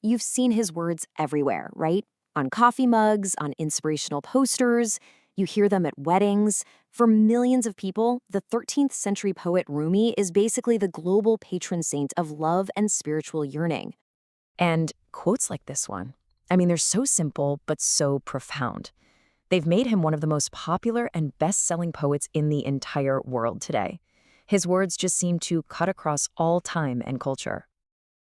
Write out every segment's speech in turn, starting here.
You've seen his words everywhere, right? On coffee mugs, on inspirational posters. You hear them at weddings. For millions of people, the 13th century poet Rumi is basically the global patron saint of love and spiritual yearning. And quotes like this one, I mean, they're so simple, but so profound. They've made him one of the most popular and best-selling poets in the entire world today. His words just seem to cut across all time and culture.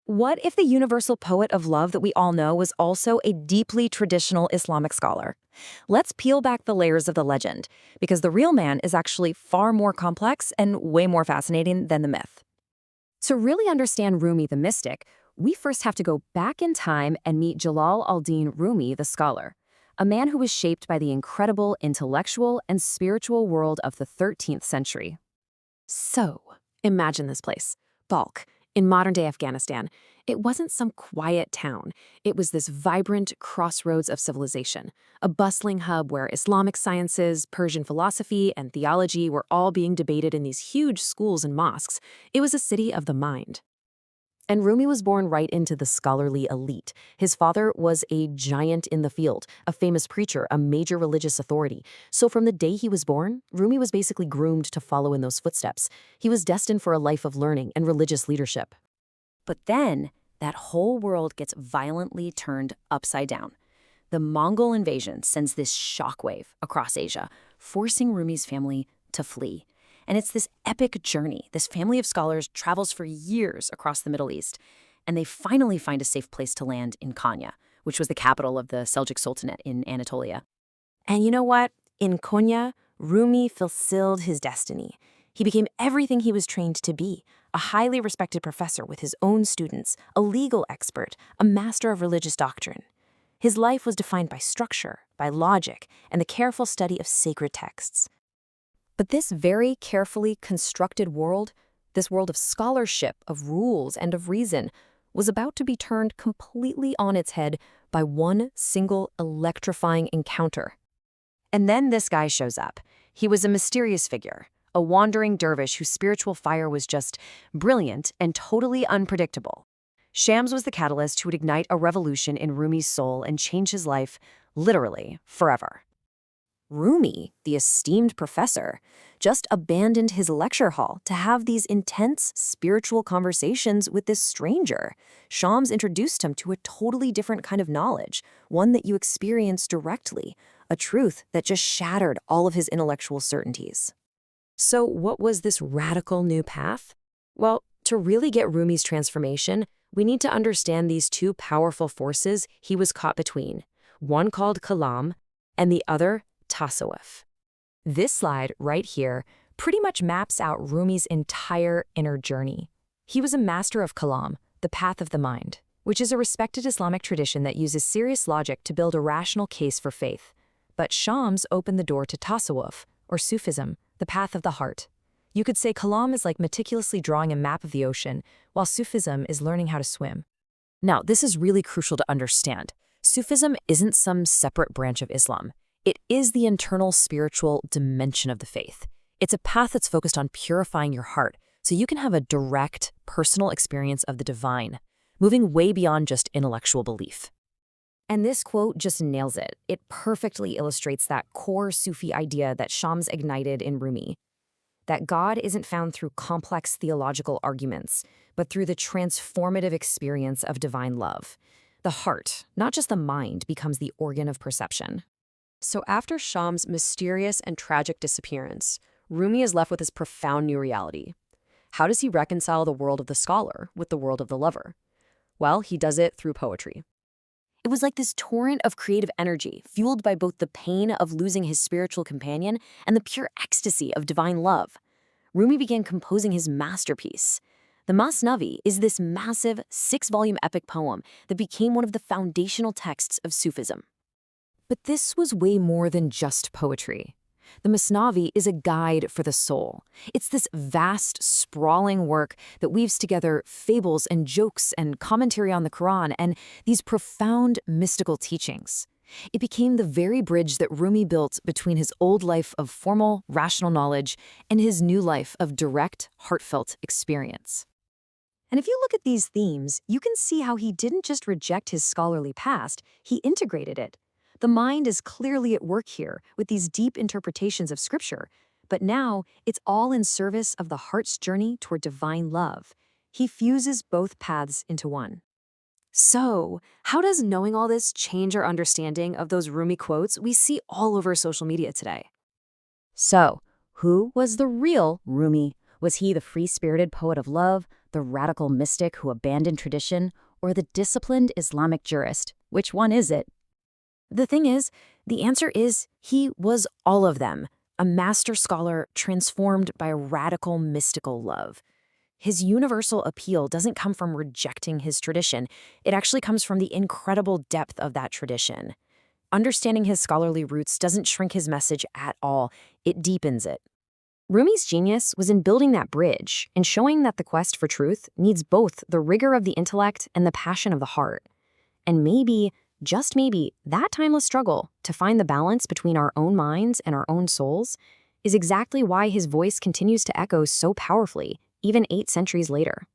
What if the universal poet of love that we all know was also a deeply traditional Islamic scholar? Let's peel back the layers of the legend, because the real man is actually far more complex and way more fascinating than the myth. To really understand Rumi the mystic, we first have to go back in time and meet Jalal al-Din Rumi the scholar, a man who was shaped by the incredible intellectual and spiritual world of the 13th century. So, imagine this place, Balkh, in modern-day Afghanistan. It wasn't some quiet town. It was this vibrant crossroads of civilization, a bustling hub where Islamic sciences, Persian philosophy, and theology were all being debated in these huge schools and mosques. It was a city of the mind. And Rumi was born right into the scholarly elite. His father was a giant in the field, a famous preacher, a major religious authority. So from the day he was born, Rumi was basically groomed to follow in those footsteps. He was destined for a life of learning and religious leadership. But then, that whole world gets violently turned upside down. The Mongol invasion sends this shockwave across Asia, forcing Rumi's family to flee. And it's this epic journey. This family of scholars travels for years across the Middle East, and they finally find a safe place to land in Konya, which was the capital of the Seljuk Sultanate in Anatolia. And you know what? In Konya, Rumi fulfilled his destiny. He became everything he was trained to be, a highly respected professor with his own students, a legal expert, a master of religious doctrine. His life was defined by structure, by logic, and the careful study of sacred texts. But this very carefully constructed world, this world of scholarship, of rules, and of reason, was about to be turned completely on its head by one single electrifying encounter. And then this guy shows up. He was a mysterious figure, a wandering dervish whose spiritual fire was just brilliant and totally unpredictable. Shams was the catalyst who would ignite a revolution in Rumi's soul and change his life, literally, forever. Rumi, the esteemed professor, just abandoned his lecture hall to have these intense spiritual conversations with this stranger. Shams introduced him to a totally different kind of knowledge, one that you experience directly, a truth that just shattered all of his intellectual certainties. So what was this radical new path? Well, to really get Rumi's transformation, we need to understand these two powerful forces he was caught between, one called kalam and the other Tasawwuf. This slide right here pretty much maps out Rumi's entire inner journey. He was a master of kalam, the path of the mind, which is a respected Islamic tradition that uses serious logic to build a rational case for faith. But Shams opened the door to Tasawwuf, or Sufism, the path of the heart. You could say kalam is like meticulously drawing a map of the ocean, while Sufism is learning how to swim. Now, this is really crucial to understand. Sufism isn't some separate branch of Islam. It is the internal spiritual dimension of the faith. It's a path that's focused on purifying your heart so you can have a direct, personal experience of the divine, moving way beyond just intellectual belief. And this quote just nails it. It perfectly illustrates that core Sufi idea that Shams ignited in Rumi, that God isn't found through complex theological arguments, but through the transformative experience of divine love. The heart, not just the mind, becomes the organ of perception. So after Shams' mysterious and tragic disappearance, Rumi is left with this profound new reality. How does he reconcile the world of the scholar with the world of the lover? Well, he does it through poetry. It was like this torrent of creative energy, fueled by both the pain of losing his spiritual companion and the pure ecstasy of divine love. Rumi began composing his masterpiece. The Masnavi is this massive 6-volume epic poem that became one of the foundational texts of Sufism. But this was way more than just poetry. The Masnavi is a guide for the soul. It's this vast, sprawling work that weaves together fables and jokes and commentary on the Quran and these profound mystical teachings. It became the very bridge that Rumi built between his old life of formal, rational knowledge and his new life of direct, heartfelt experience. And if you look at these themes, you can see how he didn't just reject his scholarly past, he integrated it. The mind is clearly at work here with these deep interpretations of scripture, but now it's all in service of the heart's journey toward divine love. He fuses both paths into one. So, how does knowing all this change our understanding of those Rumi quotes we see all over social media today? So, who was the real Rumi? Was he the free-spirited poet of love, the radical mystic who abandoned tradition, or the disciplined Islamic jurist? Which one is it? The thing is, the answer is he was all of them, a master scholar transformed by a radical mystical love. His universal appeal doesn't come from rejecting his tradition. It actually comes from the incredible depth of that tradition. Understanding his scholarly roots doesn't shrink his message at all. It deepens it. Rumi's genius was in building that bridge and showing that the quest for truth needs both the rigor of the intellect and the passion of the heart. And maybe, just maybe, that timeless struggle to find the balance between our own minds and our own souls is exactly why his voice continues to echo so powerfully, even 8 centuries later.